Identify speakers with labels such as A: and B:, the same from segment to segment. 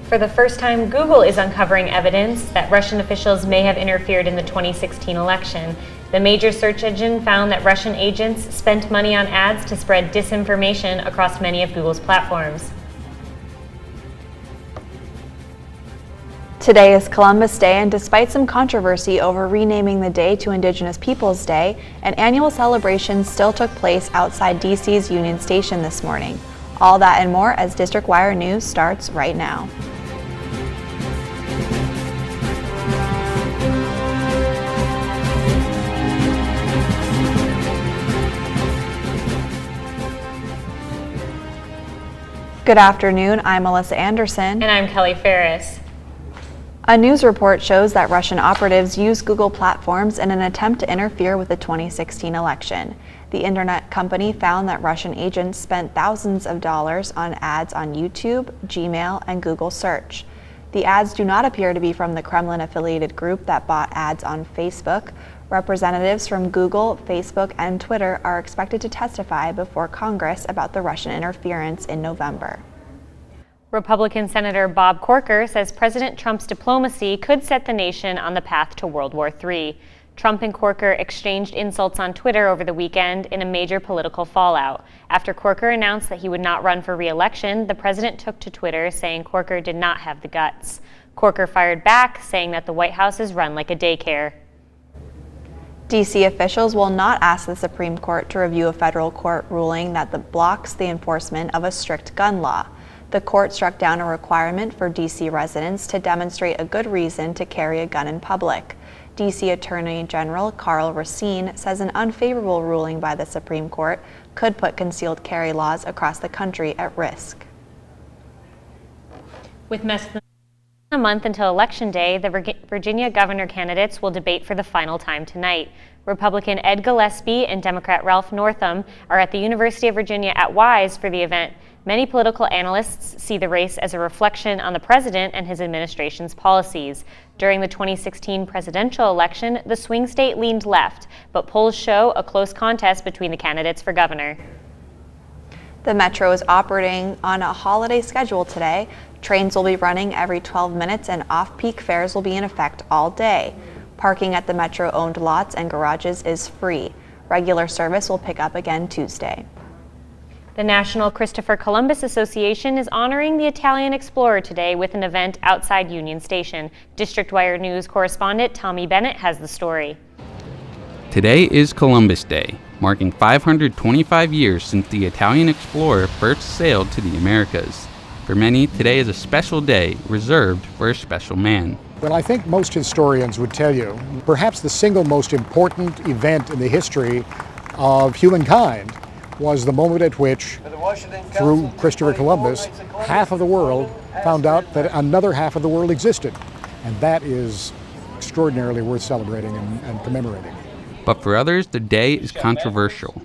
A: For the first time, Google is uncovering evidence that Russian officials may have interfered in the 2016 election. The major search engine found that Russian agents spent money on ads to spread disinformation across many of Google's platforms.
B: Today is Columbus Day, and despite some controversy over renaming the day to Indigenous Peoples Day, an annual celebration still took place outside DC's Union Station this morning. All that and more as District Wire News starts right now. Good afternoon, I'm Melissa Anderson.
A: And I'm Kelly Ferris.
B: A news report shows that Russian operatives used Google platforms in an attempt to interfere with the 2016 election. The internet company found that Russian agents spent thousands of dollars on ads on YouTube, Gmail, and Google Search. The ads do not appear to be from the Kremlin-affiliated group that bought ads on Facebook. Representatives from Google, Facebook, and Twitter are expected to testify before Congress about the Russian interference in November.
A: Republican Senator Bob Corker says President Trump's diplomacy could set the nation on the path to World War III. Trump and Corker exchanged insults on Twitter over the weekend in a major political fallout. After Corker announced that he would not run for re-election, the president took to Twitter saying Corker did not have the guts. Corker fired back, saying that the White House is run like a daycare.
B: DC officials will not ask the Supreme Court to review a federal court ruling that blocks the enforcement of a strict gun law. The court struck down a requirement for DC residents to demonstrate a good reason to carry a gun in public. DC Attorney General Karl Racine says an unfavorable ruling by the Supreme Court could put concealed carry laws across the country at risk.
A: With a month until Election Day, the Virginia governor candidates will debate for the final time tonight. Republican Ed Gillespie and Democrat Ralph Northam are at the University of Virginia at Wise for the event. Many political analysts see the race as a reflection on the president and his administration's policies. During the 2016 presidential election, the swing state leaned left, but polls show a close contest between the candidates for governor.
B: The Metro is operating on a holiday schedule today. Trains will be running every 12 minutes and off-peak fares will be in effect all day. Parking at the Metro-owned lots and garages is free. Regular service will pick up again Tuesday.
A: The National Christopher Columbus Association is honoring the Italian explorer today with an event outside Union Station. District Wire News correspondent Tommy Bennett has the story.
C: Today is Columbus Day, marking 525 years since the Italian explorer first sailed to the Americas. For many, today is a special day reserved for a special man.
D: Well, I think most historians would tell you, perhaps the single most important event in the history of humankind was the moment at which, through Christopher Columbus, half of the world found out that another half of the world existed. And that is extraordinarily worth celebrating and commemorating.
C: But for others, the day is controversial.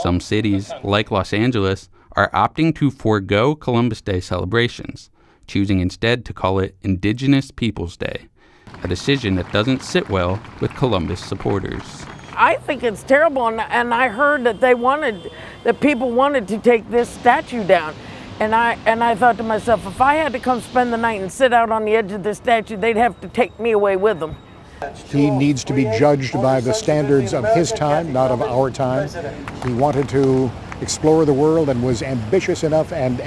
C: Some cities, like Los Angeles, are opting to forego Columbus Day celebrations, choosing instead to call it Indigenous Peoples Day, a decision that doesn't sit well with Columbus supporters.
E: I think it's terrible, and I heard that people wanted to take this statue down. And I thought to myself, if I had to come spend the night and sit out on the edge of this statue, they'd have to take me away with them.
D: He needs to be judged by the standards of his time, not of our time. He wanted to explore the world and was ambitious enough and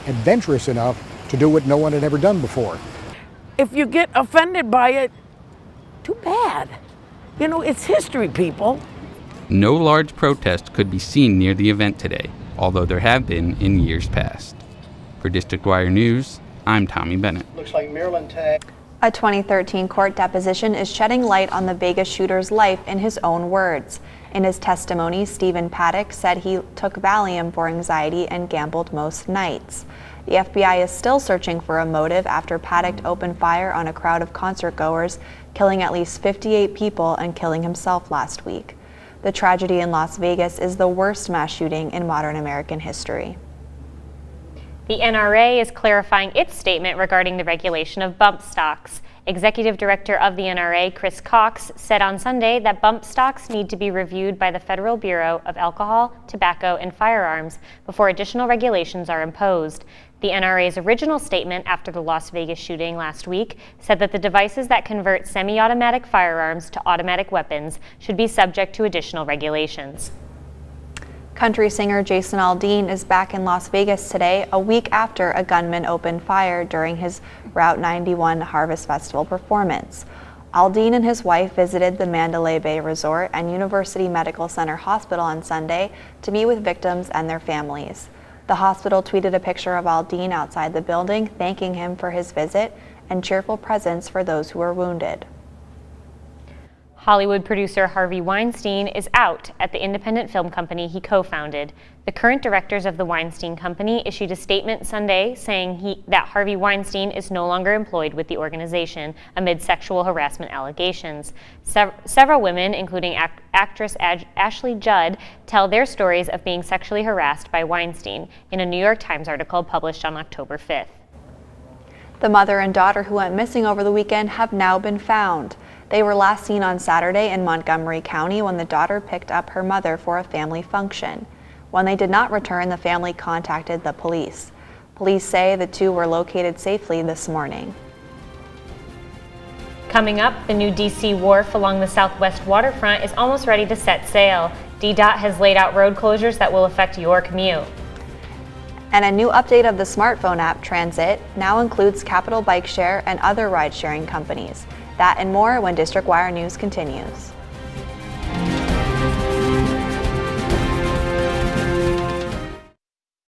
D: adventurous enough to do what no one had ever done before.
E: If you get offended by it, too bad. You know, it's history, people.
C: No large protest could be seen near the event today, although there have been in years past. For District Wire News, I'm Tommy Bennett.
F: Looks like Maryland tag.
B: A 2013 court deposition is shedding light on the Vegas shooter's life in his own words. In his testimony, Stephen Paddock said he took Valium for anxiety and gambled most nights. The FBI is still searching for a motive after Paddock opened fire on a crowd of concertgoers, killing at least 58 people and killing himself last week. The tragedy in Las Vegas is the worst mass shooting in modern American history.
A: The NRA is clarifying its statement regarding the regulation of bump stocks. Executive Director of the NRA, Chris Cox, said on Sunday that bump stocks need to be reviewed by the Federal Bureau of Alcohol, Tobacco, and Firearms before additional regulations are imposed. The NRA's original statement after the Las Vegas shooting last week said that the devices that convert semi-automatic firearms to automatic weapons should be subject to additional regulations.
B: Country singer Jason Aldean is back in Las Vegas today, a week after a gunman opened fire during his Route 91 Harvest Festival performance. Aldean and his wife visited the Mandalay Bay Resort and University Medical Center Hospital on Sunday to meet with victims and their families. The hospital tweeted a picture of Aldean outside the building, thanking him for his visit and cheerful presence for those who were wounded.
A: Hollywood producer Harvey Weinstein is out at the independent film company he co-founded. The current directors of the Weinstein Company issued a statement Sunday saying that Harvey Weinstein is no longer employed with the organization amid sexual harassment allegations. Several women, including actress Ashley Judd, tell their stories of being sexually harassed by Weinstein in a New York Times article published on October 5th.
B: The mother and daughter who went missing over the weekend have now been found. They were last seen on Saturday in Montgomery County when the daughter picked up her mother for a family function. When they did not return, the family contacted the police. Police say the two were located safely this morning.
A: Coming up, the new D.C. Wharf along the southwest waterfront is almost ready to set sail. DDOT has laid out road closures that will affect your commute.
B: And a new update of the smartphone app Transit now includes Capital Bike Share and other ride-sharing companies. That and more when District Wire News continues.